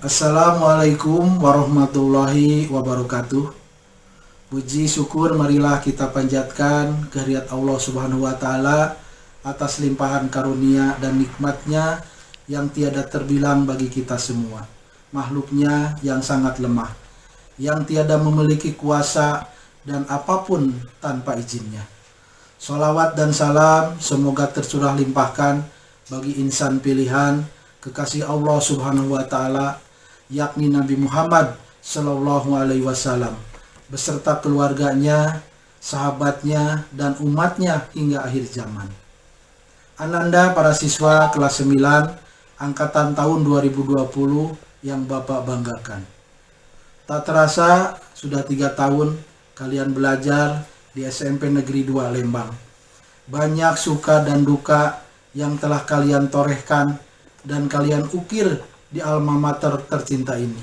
Assalamualaikum warahmatullahi wabarakatuh. Puji syukur marilah kita panjatkan kehadirat Allah Subhanahu wa taala atas limpahan karunia dan nikmatnya yang tiada terbilang bagi kita semua. Makhluknya yang sangat lemah, yang tiada memiliki kuasa dan apapun tanpa izinnya. Salawat dan salam semoga tercurah limpahkan bagi insan pilihan kekasih Allah Subhanahu wa taala, yakni Nabi Muhammad Sallallahu Alaihi Wasallam beserta keluarganya, sahabatnya, dan umatnya hingga akhir zaman. Ananda para siswa kelas 9 angkatan tahun 2020 yang Bapak banggakan. Tak terasa sudah 3 tahun kalian belajar di SMP Negeri 2 Lembang. Banyak suka dan duka yang telah kalian torehkan dan kalian ukir di alma mater tercinta ini.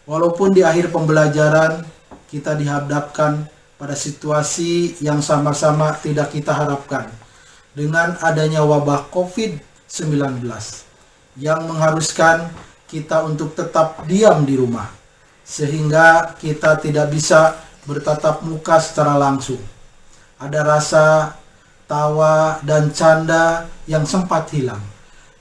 Walaupun di akhir pembelajaran kita dihadapkan pada situasi yang sama-sama tidak kita harapkan dengan adanya wabah COVID-19 yang mengharuskan kita untuk tetap diam di rumah sehingga kita tidak bisa bertatap muka secara langsung. Ada rasa tawa dan canda yang sempat hilang.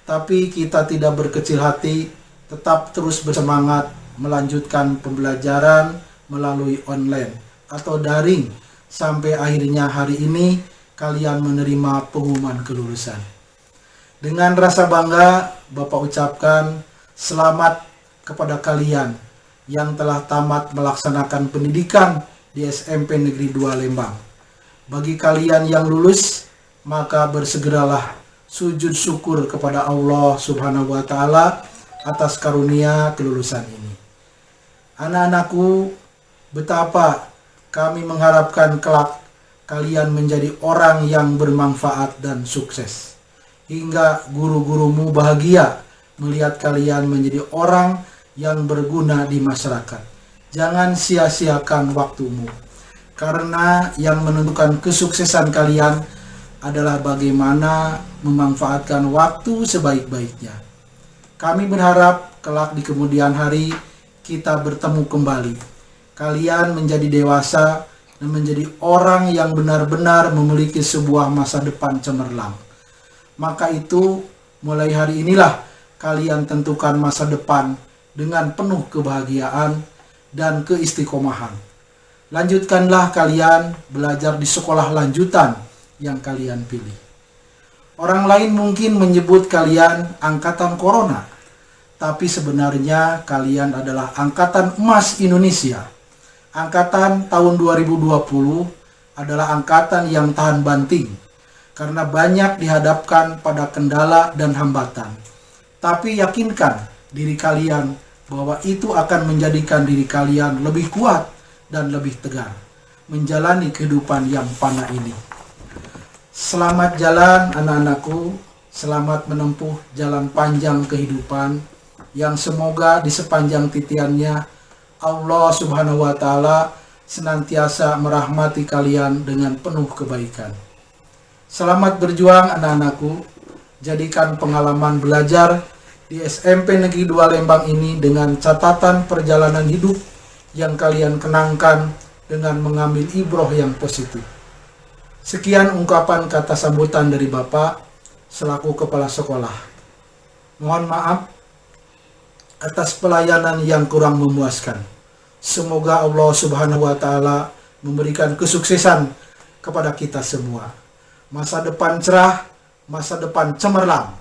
Tapi kita tidak berkecil hati, tetap terus bersemangat melanjutkan pembelajaran melalui online atau daring sampai akhirnya hari ini kalian menerima pengumuman kelulusan. Dengan rasa bangga, Bapak ucapkan selamat kepada kalian yang telah tamat melaksanakan pendidikan di SMP Negeri 2 Lembang. Bagi kalian yang lulus, maka bersegeralah sujud syukur kepada Allah Subhanahu wa taala atas karunia kelulusan ini. Anak-anakku, betapa kami mengharapkan kelak kalian menjadi orang yang bermanfaat dan sukses. Hingga guru-gurumu bahagia melihat kalian menjadi orang yang berguna di masyarakat. Jangan sia-siakan waktumu, karena yang menentukan kesuksesan kalian adalah bagaimana memanfaatkan waktu sebaik-baiknya. Kami berharap kelak di kemudian hari kita bertemu kembali. Kalian menjadi dewasa dan menjadi orang yang benar-benar memiliki sebuah masa depan cemerlang. Maka itu mulai hari inilah kalian tentukan masa depan dengan penuh kebahagiaan dan keistiqomahan. Lanjutkanlah kalian belajar di sekolah lanjutan yang kalian pilih. Orang lain mungkin menyebut kalian angkatan corona, tapi sebenarnya kalian adalah angkatan emas Indonesia. Angkatan tahun 2020 adalah angkatan yang tahan banting karena banyak dihadapkan pada kendala dan hambatan. Tapi yakinkan diri kalian bahwa itu akan menjadikan diri kalian lebih kuat dan lebih tegar menjalani kehidupan yang fana ini. Selamat jalan anak-anakku, selamat menempuh jalan panjang kehidupan yang semoga di sepanjang titiannya Allah Subhanahu wa taala senantiasa merahmati kalian dengan penuh kebaikan. Selamat berjuang anak-anakku, jadikan pengalaman belajar di SMP Negeri 2 Lembang ini dengan catatan perjalanan hidup yang kalian kenangkan dengan mengambil ibroh yang positif. Sekian ungkapan kata sambutan dari Bapak selaku Kepala Sekolah. Mohon maaf atas pelayanan yang kurang memuaskan. Semoga Allah Subhanahu wa taala memberikan kesuksesan kepada kita semua. Masa depan cerah, masa depan cemerlang.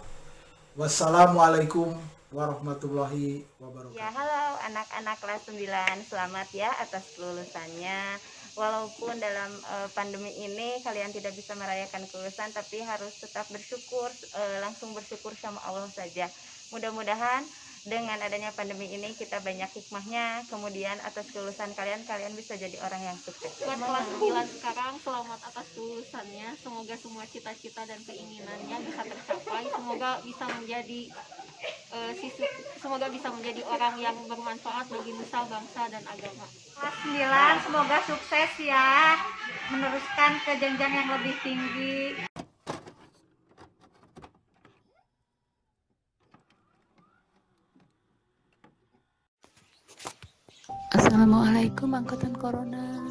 Wassalamualaikum warahmatullahi wabarakatuh. Ya, halo anak-anak kelas 9, selamat ya atas kelulusannya. Walaupun dalam pandemi ini kalian tidak bisa merayakan kelulusan, tapi harus tetap bersyukur, langsung bersyukur sama Allah saja. Mudah-mudahan dengan adanya pandemi ini kita banyak hikmahnya, kemudian atas kelulusan kalian bisa jadi orang yang sukses. Buat kelas 9 sekarang, selamat atas kelulusannya. Semoga semua cita-cita dan keinginannya bisa tercapai. Semoga bisa menjadi semoga bisa menjadi orang yang bermanfaat bagi nusa, bangsa, dan agama. Kelas 9 semoga sukses ya, meneruskan ke jenjang yang lebih tinggi. Assalamualaikum angkatan corona.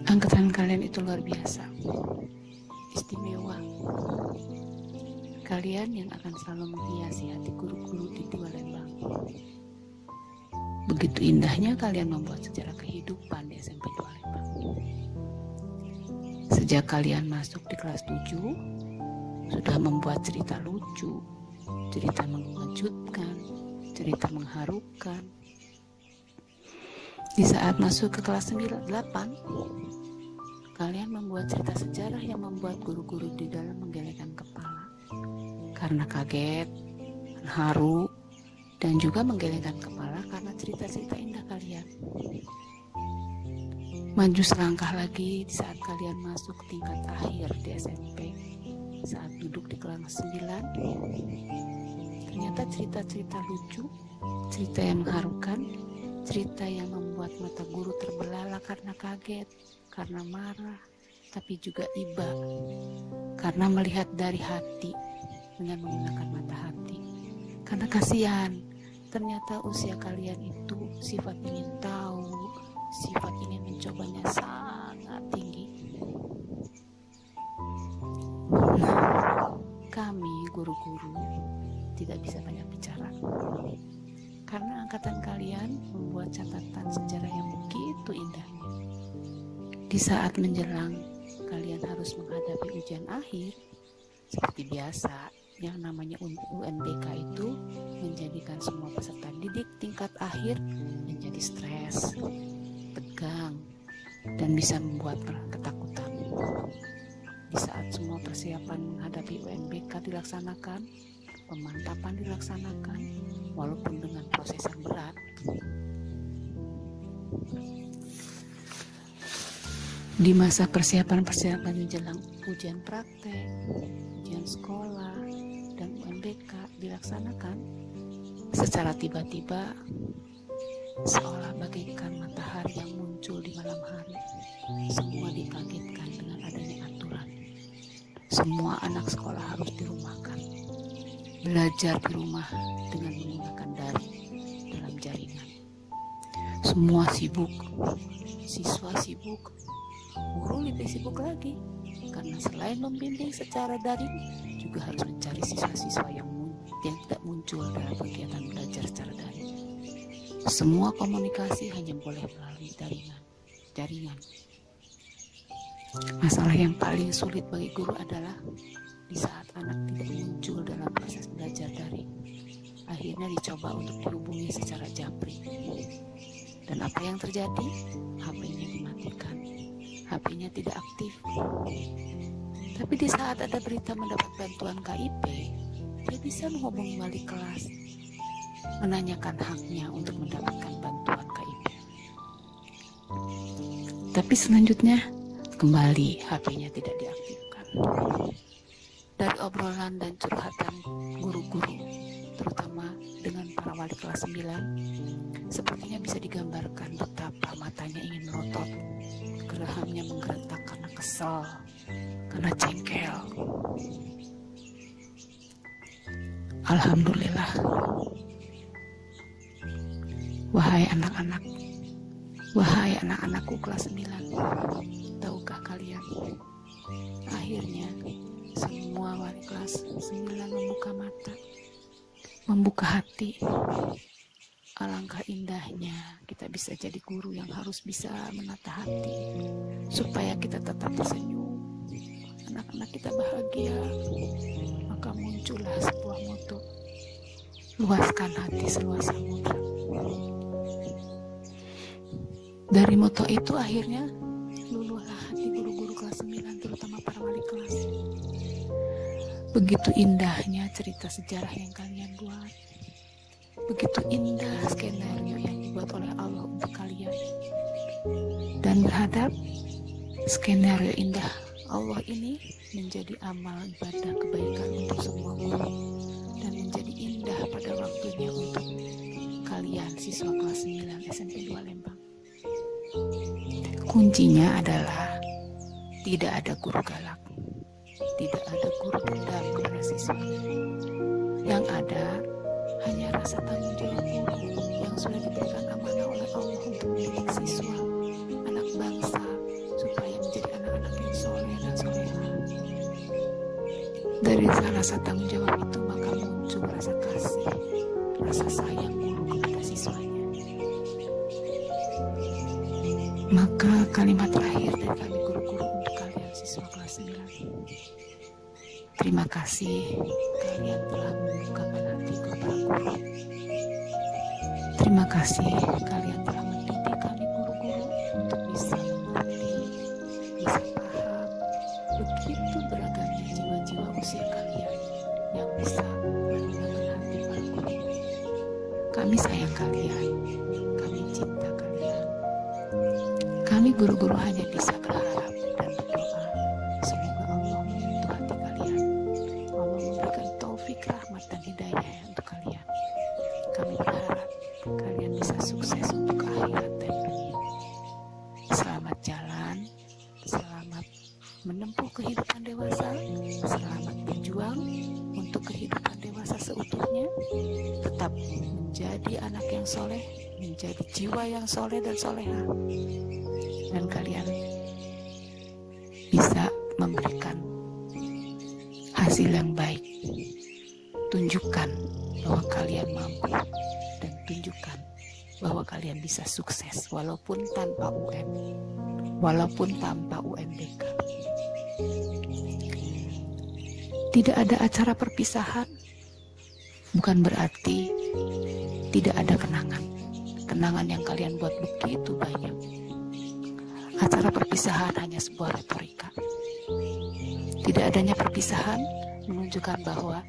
Angkatan kalian itu luar biasa, istimewa. Kalian yang akan selalu menghiasi hati guru-guru di 2 Lembang. Begitu indahnya kalian membuat sejarah kehidupan di SMP 2 Lembang. Sejak kalian masuk di kelas 7, sudah membuat cerita lucu, cerita mengejutkan, cerita mengharukan. Di saat masuk ke kelas 8, kalian membuat cerita sejarah yang membuat guru-guru di dalam menggelengkan kepala karena kaget, haru, dan juga menggelengkan kepala karena cerita-cerita indah kalian. Maju selangkah lagi di saat kalian masuk tingkat akhir di SMP. Saat duduk di kelas 9, ternyata cerita-cerita lucu, cerita yang mengharukan, cerita yang membuat mata guru terbelalak karena kaget, karena marah, tapi juga iba karena melihat dari hati dengan menggunakan mata hati. Karena kasihan, ternyata usia kalian itu sifat ingin tahu, sifat ingin mencobanya sangat tinggi. Nah, kami guru-guru tidak bisa banyak bicara karena angkatan kalian membuat catatan sejarah yang begitu indahnya. Di saat menjelang kalian harus menghadapi ujian akhir, seperti biasa yang namanya UNBK itu menjadikan semua peserta didik tingkat akhir menjadi stres, tegang, dan bisa membuat ketakutan. Di saat semua persiapan menghadapi UNBK dilaksanakan, pemantapan dilaksanakan, walaupun dengan proses yang berat. Di masa persiapan menjelang ujian praktek, ujian sekolah, dan UNBK dilaksanakan, secara tiba-tiba seolah bagaikan matahari yang muncul di malam hari, semua dikagetkan dengan adanya aturan. Semua anak sekolah harus dirumahkan, belajar di rumah dengan menggunakan daring dalam jaringan. Semua sibuk, siswa sibuk, guru lebih sibuk lagi, karena selain membimbing secara daring, juga harus mencari siswa-siswa yang tidak muncul dalam kegiatan belajar secara daring. Semua komunikasi hanya boleh melalui jaringan. Masalah yang paling sulit bagi guru adalah di saat anak tidak muncul dalam proses belajar daring. Akhirnya dicoba untuk dihubungi secara japri. Dan apa yang terjadi? HP-nya dimatikan. HP-nya tidak aktif. Tapi di saat ada berita mendapat bantuan KIP, dia bisa menghubungi wali kelas, menanyakan haknya untuk mendapatkan bantuan KIP. Tapi selanjutnya, kembali HP-nya tidak diaktifkan. Dari obrolan dan curhatan guru-guru, terutama dengan para wali kelas 9, sepertinya bisa digambarkan betapa matanya ingin melotot, gerahamnya menggeretak karena kesal, karena jengkel. Alhamdulillah. Wahai anak-anak, wahai anak-anakku kelas 9, tahukah kalian, akhirnya semua wali kelas 9 membuka mata, membuka hati. Alangkah indahnya kita bisa jadi guru yang harus bisa menata hati supaya kita tetap tersenyum, anak-anak kita bahagia. Maka muncullah sebuah moto, luaskan hati seluas samudra. Dari moto itu akhirnya luluhlah hati guru-guru kelas 9, terutama para wali kelas. Begitu indahnya cerita sejarah yang kalian buat. Begitu indah skenario yang dibuat oleh Allah untuk kalian. Dan berharap skenario indah Allah ini menjadi amal ibadah kebaikan untuk semua guru dan menjadi indah pada waktunya untuk kalian siswa kelas 9 SMP 2 Lembang. Kuncinya adalah tidak ada guru galak, tidak ada guru dendam kepada siswanya. Yang ada hanya rasa tanggung jawab guru yang sudah diberikan amanah oleh Allah untuk mendidik siswa, anak bangsa, supaya menjadi anak-anak yang soleh dan solehah. Dari rasa tanggung jawab itu maka muncul rasa kasih, rasa sayang guru kepada siswanya. Maka kalimat terakhir dari kami guru-guru untuk kalian siswa kelas 9. Terima kasih kalian telah membukakan hati kepada guru. Terima kasih kalian telah mendidik kami guru-guru untuk bisa mengerti, bisa paham begitu beragamnya jiwa-jiwa usia kalian yang bisa menggunakan hati para guru. Kami sayang kalian, kami cinta kalian. Kami guru-guru hanya bisa berharap dan berdoa semoga Allah menyentuh hati kalian. Allah memberikan taufik, rahmat dan hidayah untuk kalian. Kami berharap kalian bisa sukses untuk akhirat dan dunia. Selamat jalan, selamat menempuh kehidupan dewasa, selamat berjuang untuk kehidupan dewasa seutuhnya. Tetap menjadi anak yang soleh, menjadi jiwa yang soleh dan soleha. Dan kalian bisa memberikan hasil yang baik. Tunjukkan bahwa kalian mampu dan tunjukkan bahwa kalian bisa sukses walaupun tanpa UN, walaupun tanpa UNBK. Tidak ada acara perpisahan bukan berarti tidak ada kenangan yang kalian buat begitu banyak. Acara perpisahan hanya sebuah retorika. Tidak adanya perpisahan menunjukkan bahwa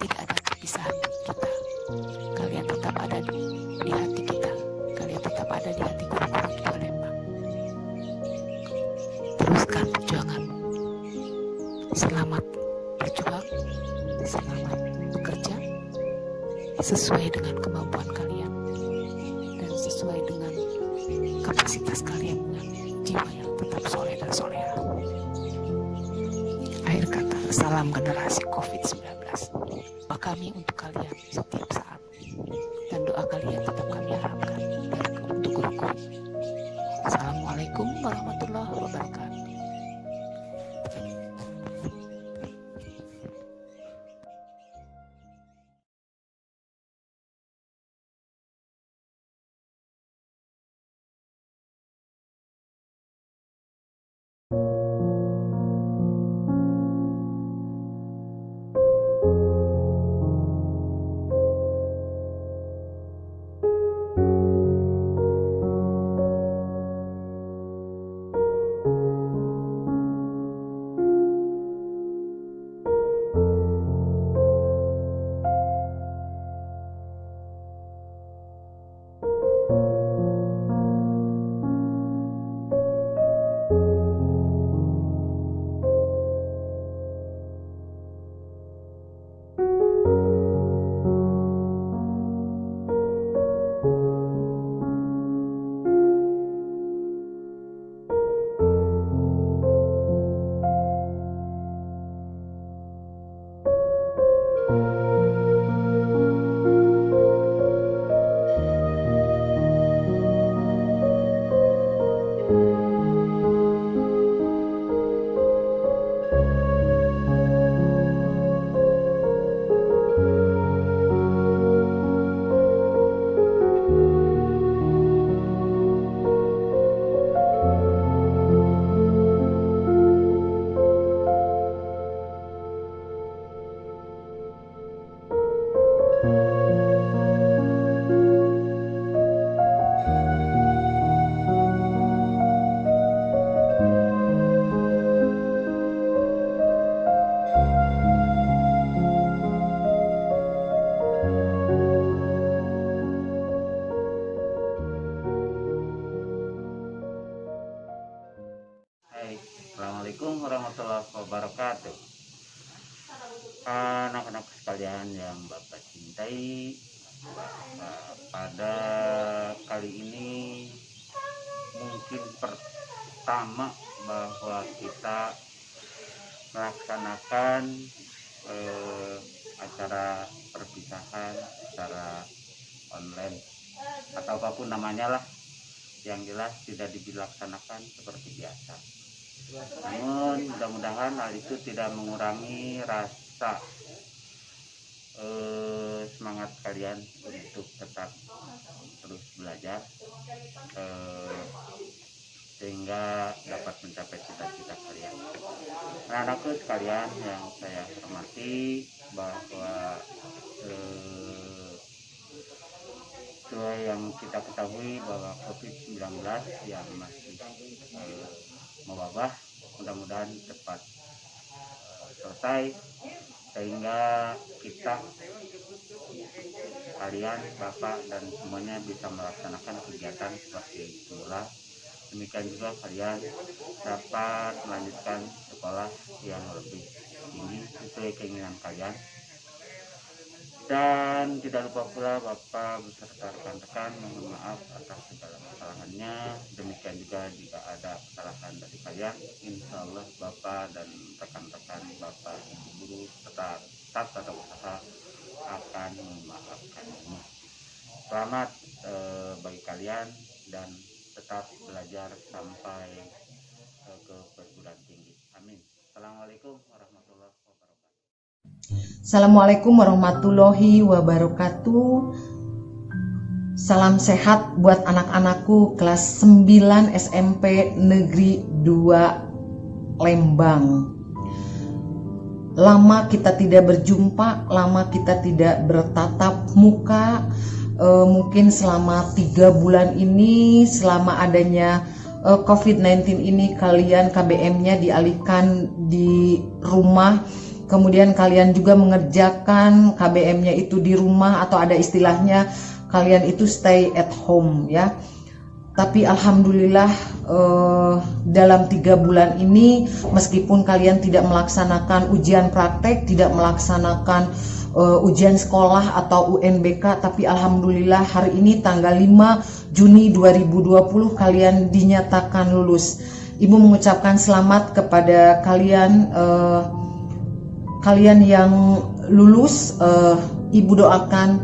tidak ada perpisahan kita. Kalian tetap ada di hati kita. Kalian tetap ada di hati guru-guru di Palembang. Teruskan perjuanganmu. Selamat berjuang, selamat bekerja sesuai dengan kemampuan kalian dan sesuai dengan kapasitas kalian dengan jiwa yang tetap soleh dan soleha. Akhir kata, salam generasi COVID-19. Doa kami untuk kalian setiap saat dan doa kalian tetap kami harapkan untuk guru-guru. Assalamualaikum warahmatullahi wabarakatuh. Assalamualaikum warahmatullahi wabarakatuh. Anak-anak sekalian yang Bapak cintai, pada kali ini mungkin pertama bahwa kita melaksanakan acara perpisahan secara online atau apapun namanya lah, yang jelas tidak dilaksanakan seperti biasa. Namun mudah-mudahan hal itu tidak mengurangi rasa semangat kalian untuk tetap terus belajar, sehingga dapat mencapai cita-cita kalian. Anak-anakku sekalian yang saya hormati, bahwa sesuai yang kita ketahui bahwa COVID-19 yang masih mewabah, mudah-mudahan cepat selesai, sehingga kita, kalian, Bapak, dan semuanya bisa melaksanakan kegiatan seperti semula. Demikian juga kalian dapat melanjutkan sekolah yang lebih tinggi sesuai keinginan kalian. Dan tidak lupa pula Bapak beserta rekan-rekan mohon maaf atas segala kesalahannya. Demikian juga jika ada kesalahan dari kalian, insya Allah Bapak dan rekan-rekan Bapak, Ibu guru, serta staf atau usaha akan memaafkannya. Selamat bagi kalian dan tetap belajar sampai ke perguruan tinggi. Amin. Assalamualaikum warahmatullahi wabarakatuh. Assalamualaikum warahmatullahi wabarakatuh. Salam sehat buat anak-anakku kelas 9 SMP Negeri 2 Lembang. Lama kita tidak berjumpa, lama kita tidak bertatap muka. Mungkin selama 3 bulan ini, selama adanya COVID-19 ini, kalian KBM-nya dialihkan di rumah. Kemudian kalian juga mengerjakan KBM-nya itu di rumah, atau ada istilahnya kalian itu stay at home ya. Tapi alhamdulillah dalam 3 bulan ini, meskipun kalian tidak melaksanakan ujian praktek, tidak melaksanakan ujian sekolah atau UNBK, tapi alhamdulillah hari ini tanggal 5 Juni 2020 kalian dinyatakan lulus. Ibu mengucapkan selamat kepada kalian, kalian yang lulus. Ibu doakan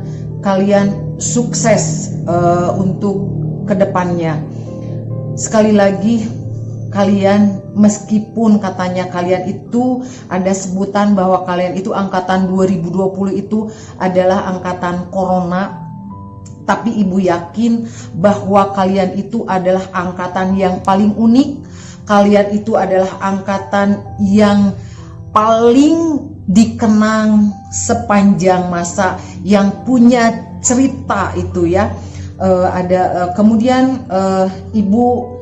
kalian sukses untuk kedepannya. Sekali lagi, kalian meskipun katanya kalian itu ada sebutan bahwa kalian itu angkatan 2020 itu adalah angkatan corona, tapi ibu yakin bahwa kalian itu adalah angkatan yang paling unik. Kalian itu adalah angkatan yang paling dikenang sepanjang masa, yang punya cerita itu ya. Kemudian ibu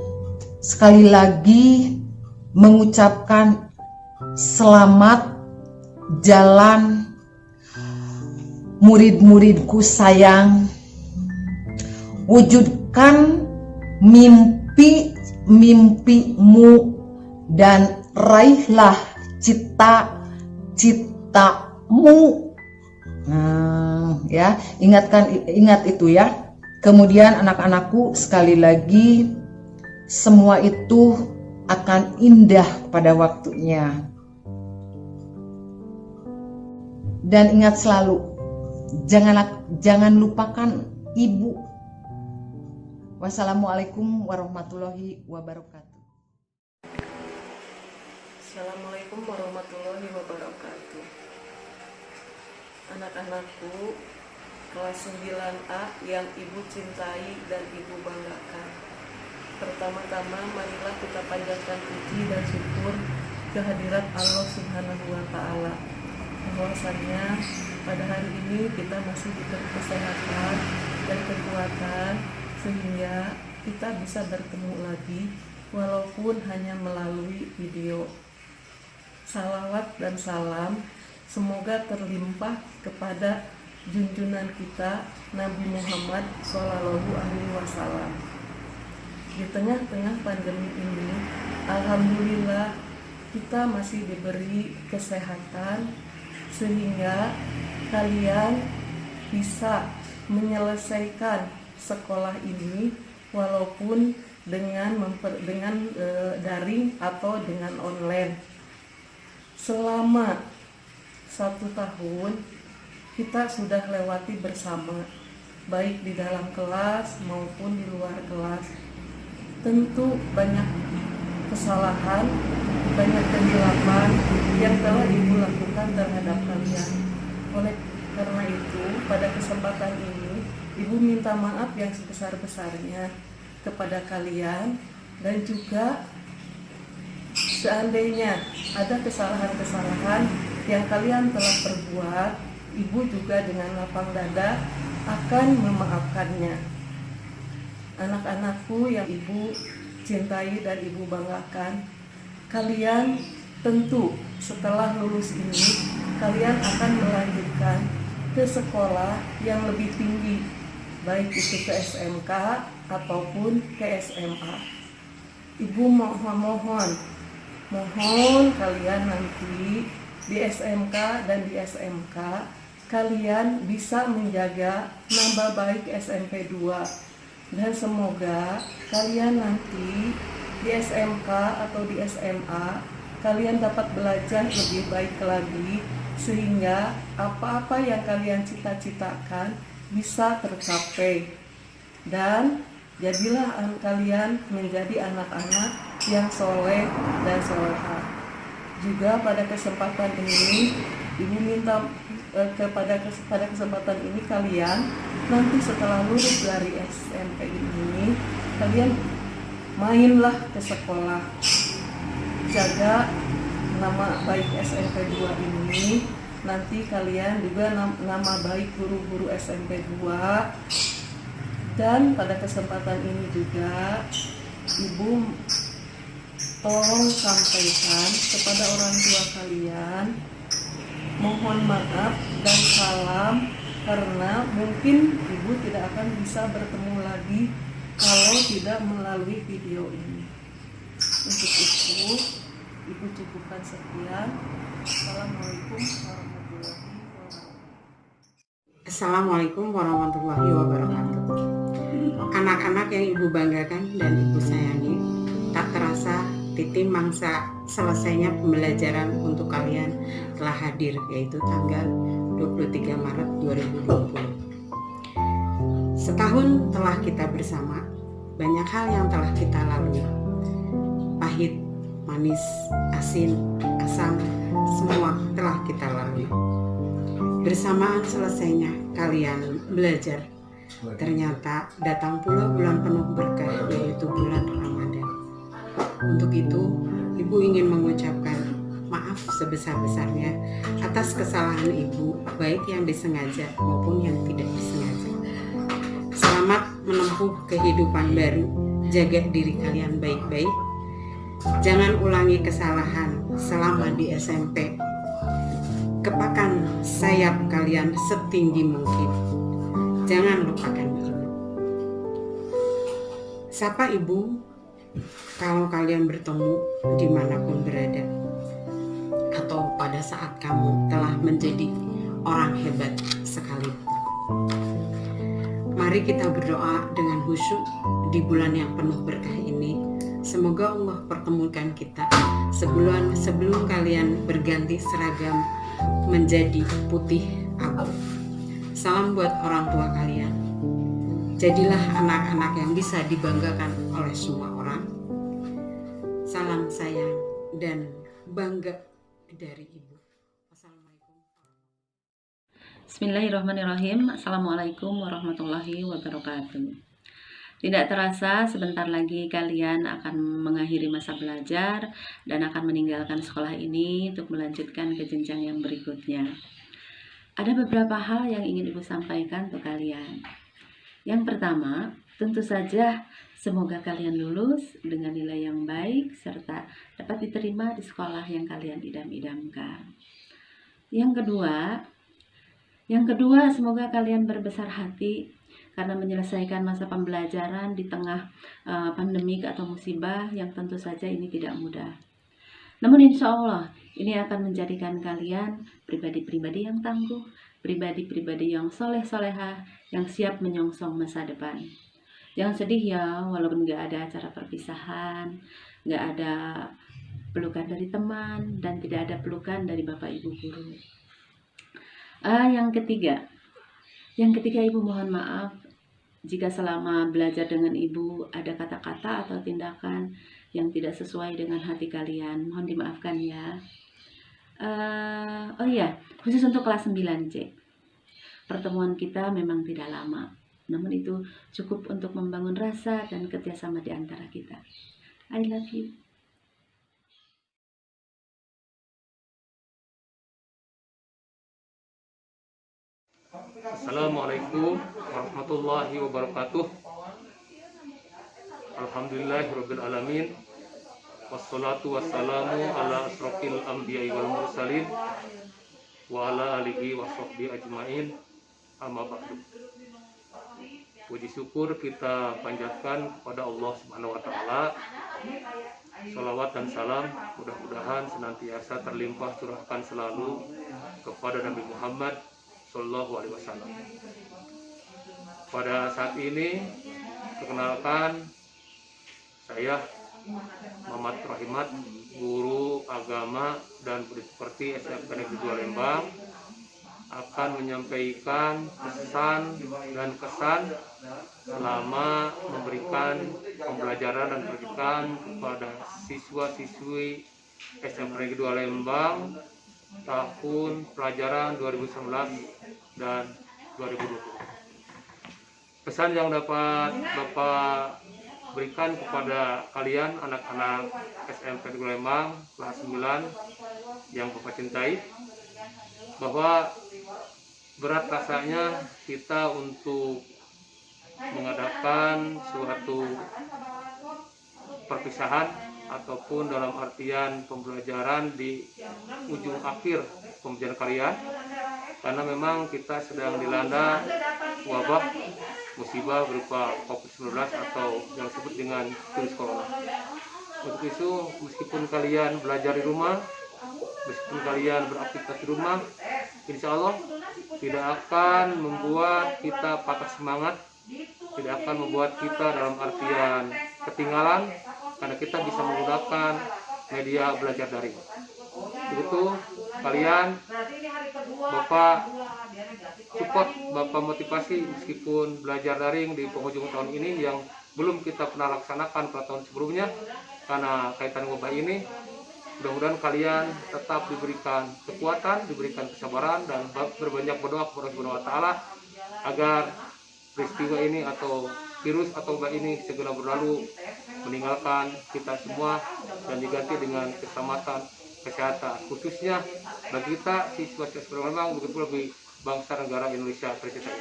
sekali lagi mengucapkan selamat jalan murid-muridku sayang. Wujudkan mimpi-mimpimu dan raihlah cita-citamu. Ya, ingat itu ya. Kemudian anak-anakku sekali lagi, semua itu akan indah pada waktunya. Dan ingat selalu, jangan lupakan ibu. Wassalamualaikum warahmatullahi wabarakatuh. Assalamualaikum warahmatullahi wabarakatuh. Anak-anakku kelas 9A yang ibu cintai dan ibu banggakan. Pertama-tama marilah kita panjatkan puji dan syukur kehadirat Allah Subhanahu wa Ta'ala, bahwasannya pada hari ini kita masih diberi kesehatan dan kekuatan sehingga kita bisa bertemu lagi walaupun hanya melalui video. Salawat dan salam semoga terlimpah kepada junjungan kita Nabi Muhammad SAW. Di tengah-tengah pandemi ini, alhamdulillah kita masih diberi kesehatan sehingga kalian bisa menyelesaikan sekolah ini walaupun dengan daring atau dengan online. Selama 1 tahun kita sudah lewati bersama, baik di dalam kelas maupun di luar kelas. Tentu banyak kesalahan, banyak kesilapan yang telah Ibu lakukan terhadap kalian. Oleh karena itu, pada kesempatan ini, Ibu minta maaf yang sebesar-besarnya kepada kalian, dan juga seandainya ada kesalahan-kesalahan yang kalian telah perbuat, Ibu juga dengan lapang dada akan memaafkannya. Anak-anakku yang Ibu cintai dan Ibu banggakan, kalian tentu setelah lulus ini, kalian akan melanjutkan ke sekolah yang lebih tinggi, baik itu ke SMK ataupun ke SMA. Ibu mohon kalian nanti di SMK dan di SMK kalian bisa menjaga nama baik SMP 2, dan semoga kalian nanti di SMK atau di SMA kalian dapat belajar lebih baik lagi, sehingga apa-apa yang kalian cita-citakan bisa tercapai, dan jadilah kalian menjadi anak-anak yang soleh dan solehah. Juga pada kesempatan ini Ibu minta pada kesempatan ini kalian nanti setelah lulus dari SMP ini, kalian mainlah ke sekolah, jaga nama baik SMP 2 ini. Nanti kalian juga nama baik guru-guru SMP 2. Dan pada kesempatan ini juga Ibu tolong sampaikan kepada orang tua kalian, mohon maaf dan salam, karena mungkin Ibu tidak akan bisa bertemu lagi kalau tidak melalui video ini. Untuk itu, Ibu cukupkan sekian. Assalamualaikum warahmatullahi wabarakatuh. Assalamualaikum warahmatullahi wabarakatuh. Anak-anak yang Ibu banggakan dan Ibu sayangi, tak terasa titik mangsa selesainya pembelajaran untuk kalian telah hadir, yaitu tanggal 23 Maret 2020. Setahun telah kita bersama, banyak hal yang telah kita lalui. Pahit, manis, asin, asam, semua telah kita lalui. Bersamaan selesainya kalian belajar, ternyata datang pula bulan penuh berkah, yaitu bulan Ramadan. Untuk itu, Ibu ingin mengucapkan maaf sebesar-besarnya atas kesalahan Ibu, baik yang disengaja maupun yang tidak disengaja. Selamat menempuh kehidupan baru, jaga diri kalian baik-baik. Jangan ulangi kesalahan selama di SMP. Kepakan sayap kalian setinggi mungkin. Jangan lupakan Ibu. Sapa Ibu kalau kalian bertemu dimanapun berada, atau pada saat kamu telah menjadi orang hebat sekalipun. Mari kita berdoa dengan khusyuk di bulan yang penuh berkah ini. Semoga Allah pertemukan kita sebelum kalian berganti seragam menjadi putih abu. Salam buat orang tua kalian. Jadilah anak-anak yang bisa dibanggakan oleh semua orang. Salam sayang dan bangga dari Ibu. Assalamualaikum. Bismillahirrahmanirrahim. Assalamualaikum warahmatullahi wabarakatuh. Tidak terasa sebentar lagi kalian akan mengakhiri masa belajar dan akan meninggalkan sekolah ini untuk melanjutkan ke jenjang yang berikutnya. Ada beberapa hal yang ingin Ibu sampaikan untuk kalian. Yang pertama, tentu saja semoga kalian lulus dengan nilai yang baik serta dapat diterima di sekolah yang kalian idam-idamkan. Yang kedua, semoga kalian berbesar hati karena menyelesaikan masa pembelajaran di tengah pandemik atau musibah yang tentu saja ini tidak mudah. Namun insya Allah ini akan menjadikan kalian pribadi-pribadi yang tangguh, pribadi-pribadi yang soleh-solehah, yang siap menyongsong masa depan. Jangan sedih ya, walaupun gak ada acara perpisahan, gak ada pelukan dari teman, dan tidak ada pelukan dari Bapak Ibu guru. Yang ketiga, Yang ketiga, Ibu mohon maaf jika selama belajar dengan Ibu ada kata-kata atau tindakan yang tidak sesuai dengan hati kalian. Mohon dimaafkan ya. Oh iya, khusus untuk kelas 9C. Pertemuan kita memang tidak lama, namun itu cukup untuk membangun rasa dan kerjasama di antara kita. I love you. Assalamualaikum warahmatullahi wabarakatuh. Alhamdulillahirabbil alamin. Wassalatu wassalamu ala asrofil anbiya'i wal mursalin wa ala alihi wa sahbihi ajmain. Amma ba'du. Puji syukur kita panjatkan kepada Allah Subhanahu wa taala. Salawat dan salam mudah-mudahan senantiasa terlimpah curahkan selalu kepada Nabi Muhammad Sallallahu Alaihi Wasallam. Pada saat ini, perkenalkan saya Muhammad Rahimat, guru agama dan budi pekerti SMP Negeri 2 Lembang, akan menyampaikan pesan dan kesan selama memberikan pembelajaran dan pendidikan kepada siswa-siswi SMP Negeri 2 Lembang tahun pelajaran 2019 dan 2020. Pesan yang dapat Bapak berikan kepada kalian anak-anak SMP Negeri Lembang kelas 9 yang Bapak cintai, bahwa berat rasanya kita untuk mengadakan suatu perpisahan ataupun dalam artian pembelajaran di ujung akhir pembelajaran kalian, karena memang kita sedang dilanda wabah musibah berupa COVID-19 atau yang disebut dengan virus corona. Untuk itu, meskipun kalian belajar di rumah, meskipun kalian beraktivitas di rumah, insya Allah tidak akan membuat kita patah semangat, tidak akan membuat kita dalam artian ketinggalan, karena kita bisa menggunakan media belajar daring. Begitu kalian, Bapak support, Bapak motivasi meskipun belajar daring di penghujung tahun ini yang belum kita pernah laksanakan pada tahun sebelumnya, karena kaitan wabah ini. Mudah-mudahan kalian tetap diberikan kekuatan, diberikan kesabaran, dan berbanyak berdoa kepada Allah Subhanahu wa taala agar peristiwa ini atau virus atau wabah ini segera berlalu, meninggalkan kita semua dan diganti dengan keselamatan, kesehatan, khususnya bagi kita siswa-siswa memang begitu lebih bangsa negara Indonesia tercinta.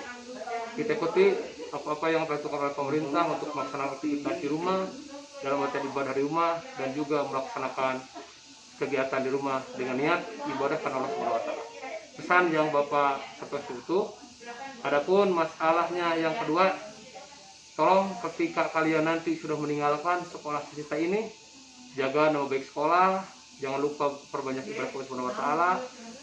Kita ikuti apa-apa yang dilakukan oleh pemerintah untuk melaksanakan aktivitas di rumah, dalam artian ibadah di rumah, dan juga melaksanakan kegiatan di rumah dengan niat ibadah karena Allah Subhanahu wa taala. Pesan yang Bapak seperti itu. Adapun masalahnya yang kedua, tolong ketika kalian nanti sudah meninggalkan sekolah kita ini, jaga nama baik sekolah, jangan lupa perbanyak ibadah kepada Allah Subhanahu wa taala,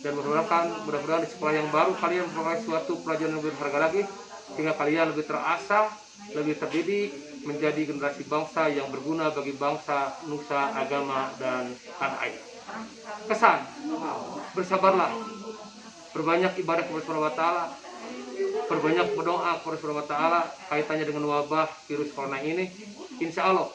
dan mudah-mudahan di sekolah yang baru kalian memperoleh suatu pelajaran yang lebih berharga lagi, sehingga kalian lebih terasah, lebih terdidik menjadi generasi bangsa yang berguna bagi bangsa, nusa, agama, dan tanah air. Kesan, bersabarlah, berbanyak ibadah kepada Allah Subhanahu wa taala, berbanyak berdoa kepada Allah Subhanahu wa taala kaitannya dengan wabah virus corona ini. Insya Allah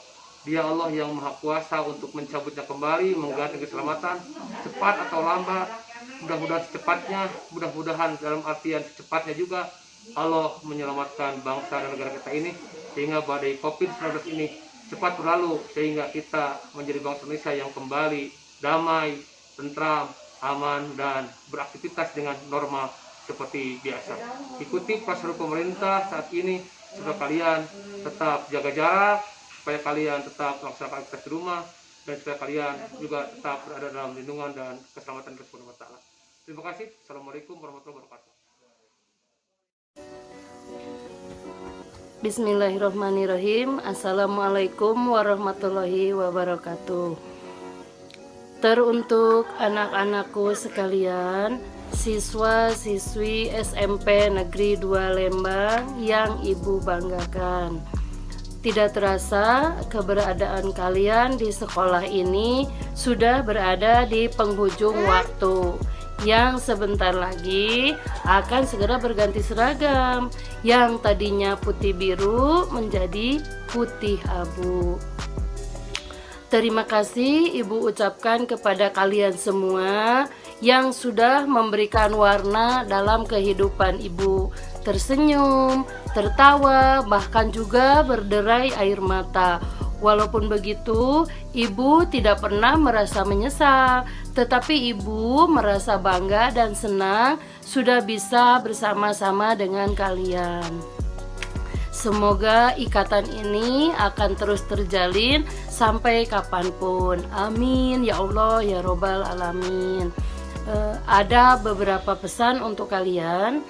Dia Allah yang maha kuasa untuk mencabutnya kembali, mengganti keselamatan cepat atau lambat, mudah-mudahan secepatnya, mudah-mudahan dalam artian secepatnya juga Allah menyelamatkan bangsa dan negara kita ini, sehingga badai COVID-19 ini cepat berlalu, sehingga kita menjadi bangsa Indonesia yang kembali damai, tentram, aman, dan beraktivitas dengan normal seperti biasa. Ikuti prosedur pemerintah saat ini supaya kalian tetap jaga jarak, supaya kalian tetap melaksanakan aktivitas di rumah, dan supaya kalian juga tetap berada dalam lindungan dan keselamatan Allah Subhanahu wa taala. Terima kasih. Assalamualaikum warahmatullahi wabarakatuh. Bismillahirrahmanirrahim. Assalamualaikum warahmatullahi wabarakatuh. Teruntuk anak-anakku sekalian, siswa-siswi SMP Negeri 2 Lembang yang Ibu banggakan. Tidak terasa keberadaan kalian di sekolah ini sudah berada di penghujung waktu, yang sebentar lagi akan segera berganti seragam, yang tadinya putih biru menjadi putih abu. Terima kasih Ibu ucapkan kepada kalian semua yang sudah memberikan warna dalam kehidupan Ibu. Tersenyum, tertawa, bahkan juga berderai air mata. Walaupun begitu, Ibu tidak pernah merasa menyesal, tetapi Ibu merasa bangga dan senang sudah bisa bersama-sama dengan kalian. Semoga ikatan ini akan terus terjalin sampai kapanpun. Amin ya Allah ya Robbal Alamin. Ada beberapa pesan untuk kalian.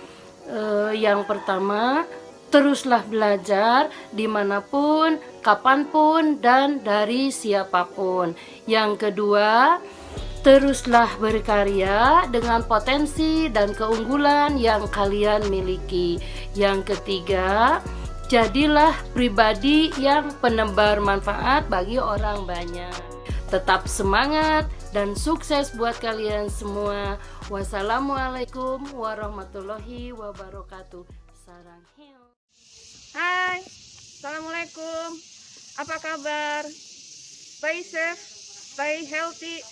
Yang pertama, teruslah belajar dimanapun, kapanpun, dan dari siapapun. Yang kedua, teruslah berkarya dengan potensi dan keunggulan yang kalian miliki. Yang ketiga, jadilah pribadi yang penebar manfaat bagi orang banyak. Tetap semangat dan sukses buat kalian semua. Wassalamualaikum warahmatullahi wabarakatuh. Sarang heo. Hai, Assalamualaikum. Apa kabar? Stay safe, stay healthy,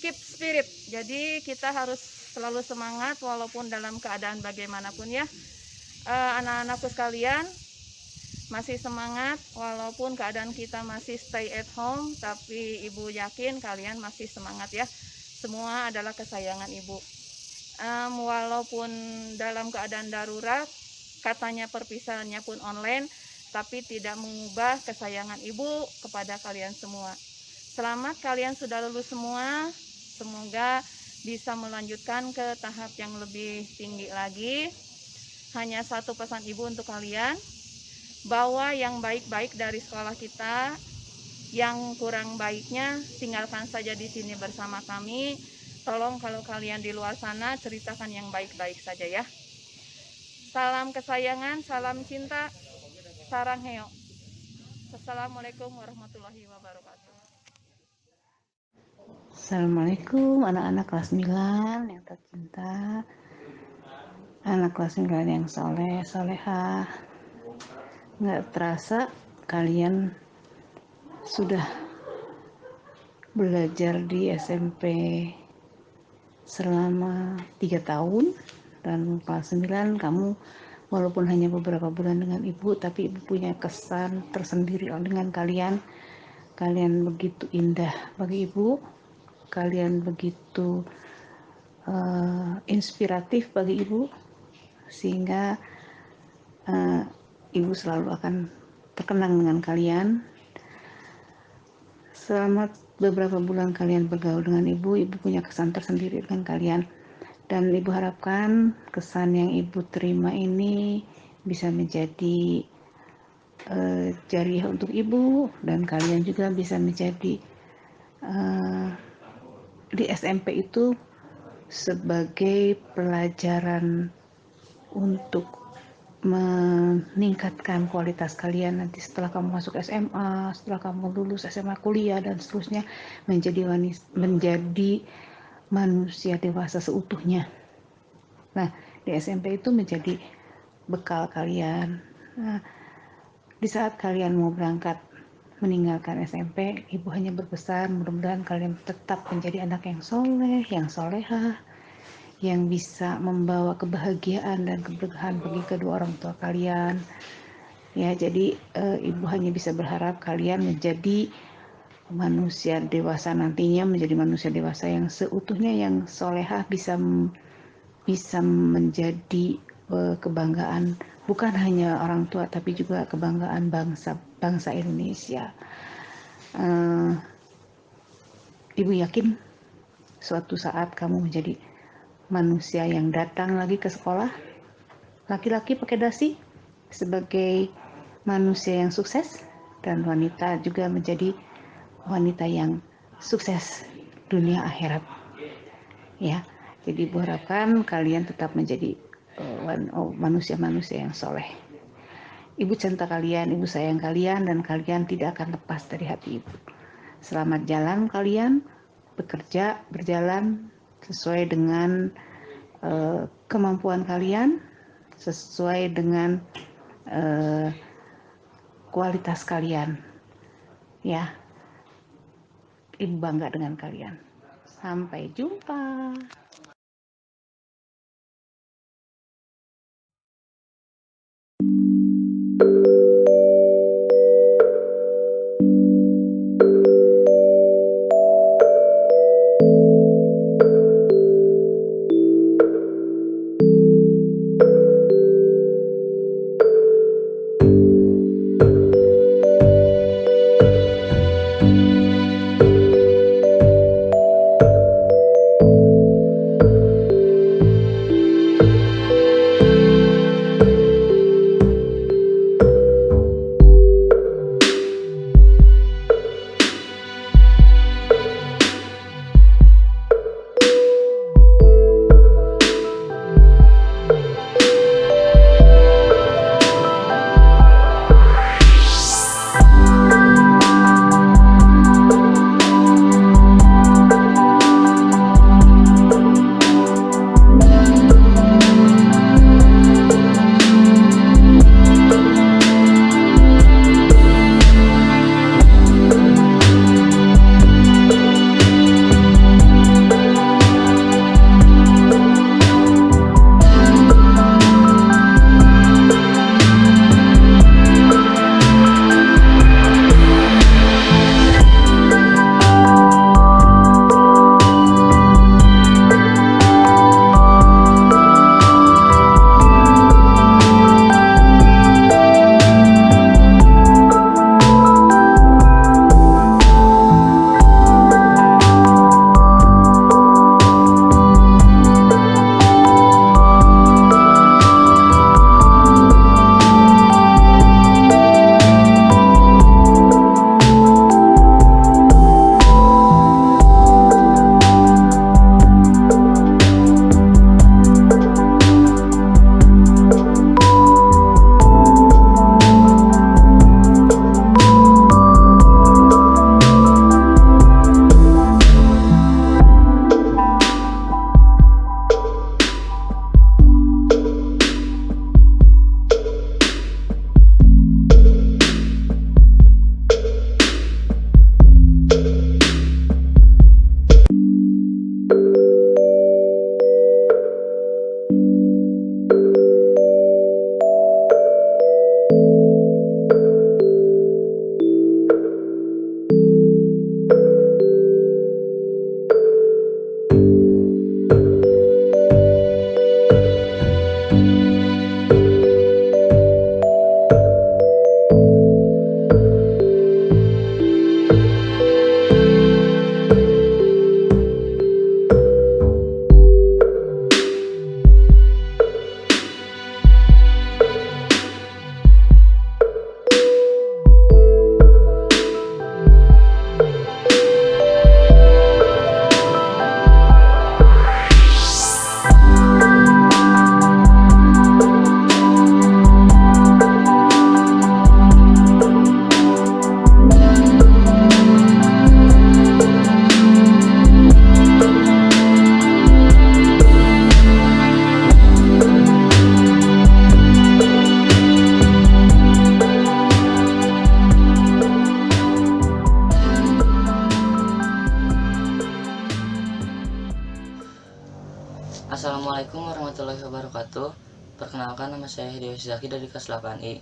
keep spirit. Jadi kita harus selalu semangat walaupun dalam keadaan bagaimanapun ya. Anak-anakku sekalian, masih semangat walaupun keadaan kita masih stay at home, tapi Ibu yakin kalian masih semangat ya. Semua adalah kesayangan Ibu. Walaupun dalam keadaan darurat, katanya perpisahannya pun online, tapi tidak mengubah kesayangan Ibu kepada kalian semua. Selamat kalian sudah lulus semua. Semoga bisa melanjutkan ke tahap yang lebih tinggi lagi. Hanya satu pesan Ibu untuk kalian, bawa yang baik-baik dari sekolah kita, yang kurang baiknya tinggalkan saja di sini bersama kami. Tolong kalau kalian di luar sana ceritakan yang baik-baik saja ya. Salam kesayangan, salam cinta, sarang heo. Assalamualaikum warahmatullahi wabarakatuh. Assalamualaikum anak-anak kelas 9 yang tercinta, anak kelas 9 yang soleh, solehah. Nggak terasa kalian sudah belajar di SMP selama 3 tahun, dan kelas 9 kamu walaupun hanya beberapa bulan dengan Ibu, tapi Ibu punya kesan tersendiri dengan kalian. Kalian begitu indah bagi Ibu, kalian begitu inspiratif bagi Ibu, sehingga Ibu selalu akan terkenang dengan kalian. Selama beberapa bulan kalian bergaul dengan Ibu, Ibu punya kesan tersendiri dengan kalian. Dan Ibu harapkan kesan yang Ibu terima ini bisa menjadi jariah untuk Ibu, dan kalian juga bisa menjadi di SMP itu sebagai pelajaran untuk meningkatkan kualitas kalian nanti setelah kamu masuk SMA, setelah kamu lulus SMA, kuliah, dan seterusnya, menjadi manusia dewasa seutuhnya. Nah, di SMP itu menjadi bekal kalian. Nah, di saat kalian mau berangkat meninggalkan SMP, Ibu hanya berpesan mudah-mudahan kalian tetap menjadi anak yang soleh, yang solehah, yang bisa membawa kebahagiaan dan keberkahan bagi kedua orang tua kalian. Ya, jadi Ibu hanya bisa berharap kalian menjadi manusia dewasa nantinya, menjadi manusia dewasa yang seutuhnya, yang solehah, bisa menjadi kebanggaan bukan hanya orang tua, tapi juga kebanggaan bangsa Indonesia. Ibu yakin suatu saat kamu menjadi manusia yang datang lagi ke sekolah, laki-laki pakai dasi sebagai manusia yang sukses, dan wanita juga menjadi wanita yang sukses dunia akhirat. Ya, jadi Ibu harapkan kalian tetap menjadi manusia-manusia yang soleh. Ibu cinta kalian, Ibu sayang kalian, dan kalian tidak akan lepas dari hati Ibu. Selamat jalan kalian, bekerja, berjalan sesuai dengan kemampuan kalian, sesuai dengan kualitas kalian. Ya, Ibu bangga dengan kalian. Sampai jumpa. Assalamualaikum warahmatullahi wabarakatuh. Perkenalkan, nama saya Hidayah Zaki dari kelas 8I.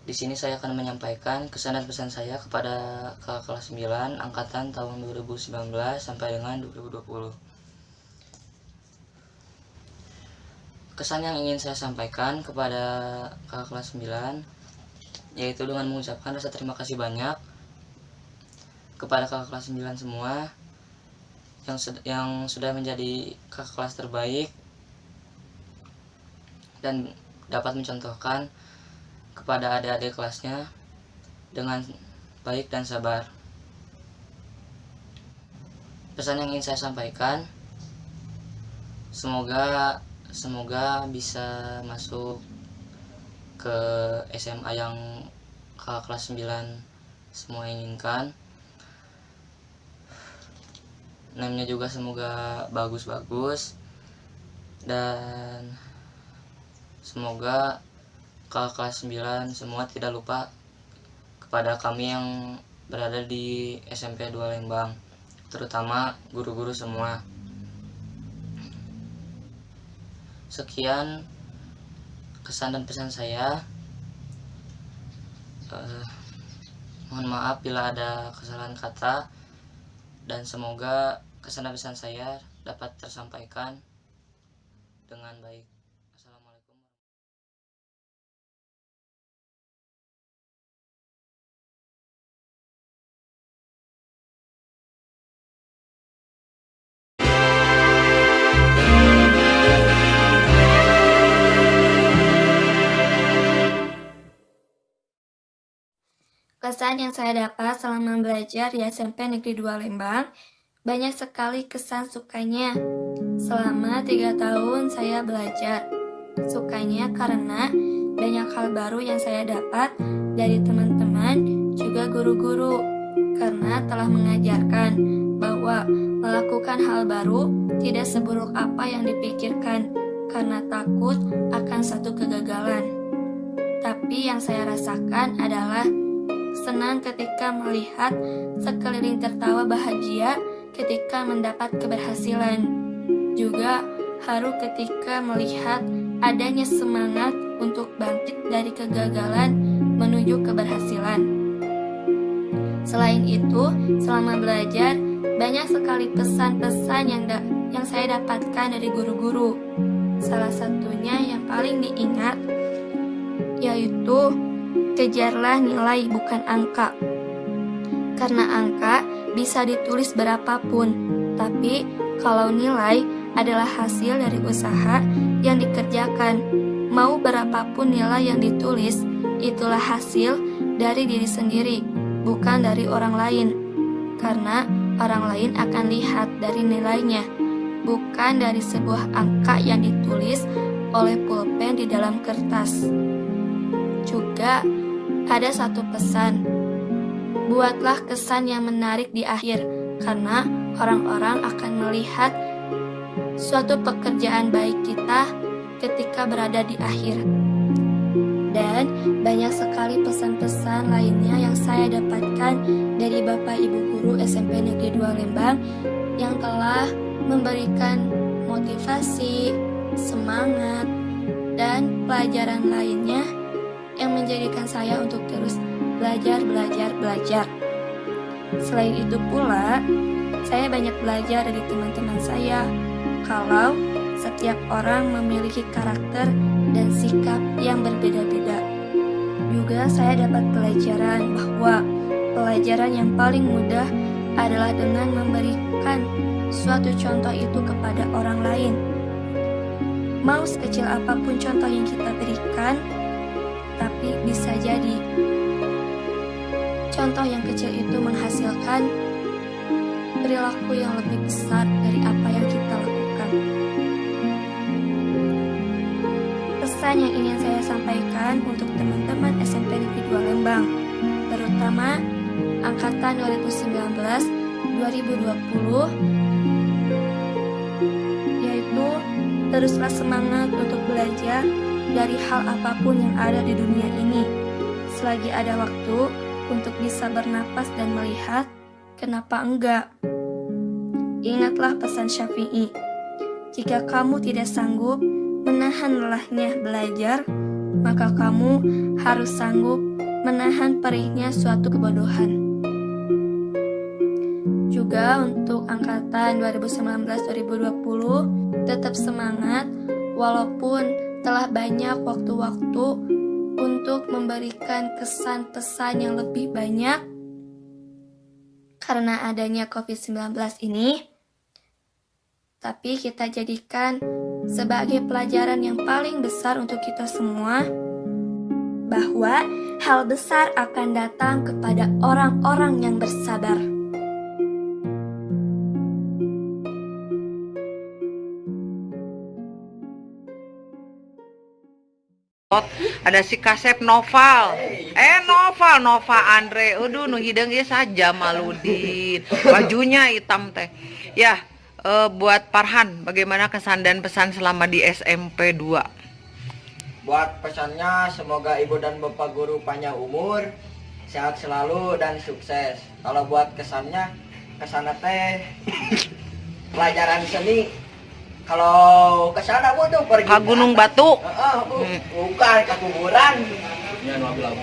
Di sini saya akan menyampaikan kesan dan pesan saya kepada kakak kelas 9 angkatan tahun 2019 sampai dengan 2020. Kesan yang ingin saya sampaikan kepada kakak kelas 9 yaitu dengan mengucapkan rasa terima kasih banyak kepada kakak kelas 9 semua yang sudah menjadi kakak kelas terbaik dan dapat mencontohkan kepada adik-adik kelasnya dengan baik dan sabar. Pesan yang ingin saya sampaikan, semoga bisa masuk ke SMA yang kakak kelas 9 semua inginkan. NEM-nya juga semoga bagus-bagus, dan semoga kakak kelas 9 semua tidak lupa kepada kami yang berada di SMP 2 Lembang, terutama guru-guru semua. Sekian kesan dan pesan saya. Mohon maaf bila ada kesalahan kata, dan semoga kesan dan pesan saya dapat tersampaikan dengan baik. Assalamualaikum. Kesan yang saya dapat selama belajar di SMP Negeri 2 Lembang, banyak sekali kesan sukanya. Selama 3 tahun saya belajar, sukanya karena banyak hal baru yang saya dapat dari teman-teman, juga guru-guru, karena telah mengajarkan bahwa melakukan hal baru tidak seburuk apa yang dipikirkan, karena takut akan satu kegagalan. Tapi yang saya rasakan adalah senang ketika melihat sekeliling tertawa bahagia ketika mendapat keberhasilan. Juga haru ketika melihat adanya semangat untuk bangkit dari kegagalan menuju keberhasilan. Selain itu, selama belajar, banyak sekali pesan-pesan yang saya dapatkan dari guru-guru. Salah satunya yang paling diingat, yaitu kejarlah nilai bukan angka. Karena angka bisa ditulis berapapun, tapi kalau nilai adalah hasil dari usaha yang dikerjakan. Mau berapapun nilai yang ditulis, itulah hasil dari diri sendiri, bukan dari orang lain. Karena orang lain akan lihat dari nilainya, bukan dari sebuah angka yang ditulis oleh pulpen di dalam kertas. Juga ada satu pesan, buatlah kesan yang menarik di akhir, karena orang-orang akan melihat suatu pekerjaan baik kita ketika berada di akhir. Dan banyak sekali pesan-pesan lainnya yang saya dapatkan dari Bapak Ibu Guru SMP Negeri 2 Lembang yang telah memberikan motivasi, semangat, dan pelajaran lainnya yang menjadikan saya untuk terus belajar. Selain itu pula, saya banyak belajar dari teman-teman saya kalau setiap orang memiliki karakter dan sikap yang berbeda-beda. Juga saya dapat pelajaran bahwa pelajaran yang paling mudah adalah dengan memberikan suatu contoh itu kepada orang lain. Mau sekecil apapun contoh yang kita berikan, tapi bisa jadi contoh yang kecil itu menghasilkan perilaku yang lebih besar dari apa yang kita lakukan. Pesan yang ingin saya sampaikan untuk teman-teman SMP Negeri 2 Lembang, terutama angkatan 2019-2020, yaitu teruslah semangat untuk belajar dari hal apapun yang ada di dunia ini. Selagi ada waktu untuk bisa bernapas dan melihat, kenapa enggak? Ingatlah pesan Syafi'i, jika kamu tidak sanggup menahan lelahnya belajar, maka kamu harus sanggup menahan perihnya suatu kebodohan. Juga untuk angkatan 2019-2020, tetap semangat walaupun telah banyak waktu-waktu untuk memberikan kesan pesan yang lebih banyak karena adanya COVID-19 ini. Tapi kita jadikan sebagai pelajaran yang paling besar untuk kita semua, bahwa hal besar akan datang kepada orang-orang yang bersabar. Ada si Kasep Noval. Nova Andre. Aduh nu hidung ieu saja Maludin. Bajunya hitam teh. Ya, buat Farhan, bagaimana kesan dan pesan selama di SMP 2? Buat pesannya, semoga ibu dan bapak guru panjang umur, sehat selalu dan sukses. Kalau buat kesannya, kesana teh pelajaran seni. Kalau kesana bu tuh pergi ke Gunung Batu. Bu. Bukan ke kuburan. Ya labu-labu.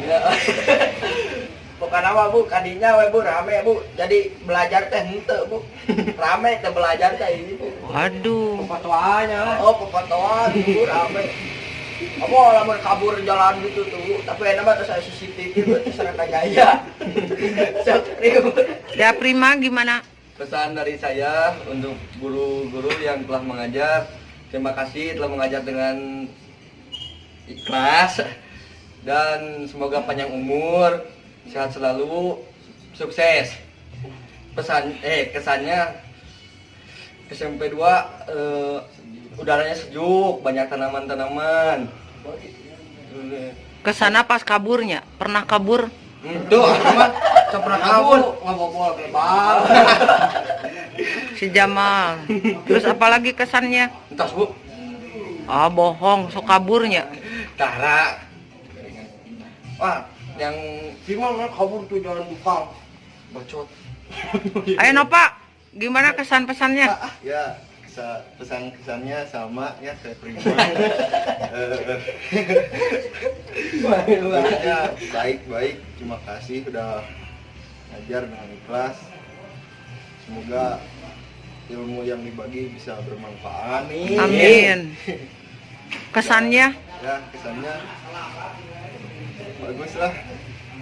Bukan apa bu, kadinya we bu rame bu. Jadi belajar teh henteu bu. Rame teh belajar teh ini bu. Waduh. Pepatoanya. Oh pepatoan bu rame. Kamu lamun kabur jalan gitu tuh bu. Tapi enak mah saya CCTV berarti serta gaya. Ya Prima gimana? Pesan dari saya untuk guru-guru yang telah mengajar, terima kasih telah mengajar dengan ikhlas dan semoga panjang umur, sehat selalu, sukses. Kesannya SMP 2 udaranya sejuk, banyak tanaman-tanaman. Kesana pas kaburnya, pernah kabur? Tuh, pernah kabur, ngobol kebal. Si Jamal. Terus apalagi kesannya? Entas bu. Ah bohong, so kaburnya. Tara. Wah, yang gimana kabur tuh jalan buka. Bacot. Ayo Nova, gimana kesan-pesannya? Ya, pesan-kesannya sama ya saya prima. Ya, baik-baik. Terima kasih sudah ngajar dengan ikhlas. Semoga ilmu yang dibagi bisa bermanfaat. Amin. Kesannya? Ya, kesannya bagus lah.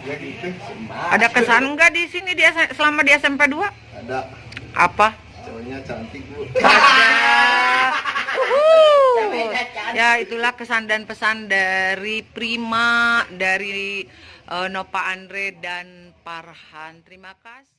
Ya gitu. Ada kesan enggak di sini selama di SMP 2? Ada. Apa? Cowoknya cantik bu. Ya itulah kesan dan pesan dari Prima, dari Nova Andre dan Farhan. Terima kasih.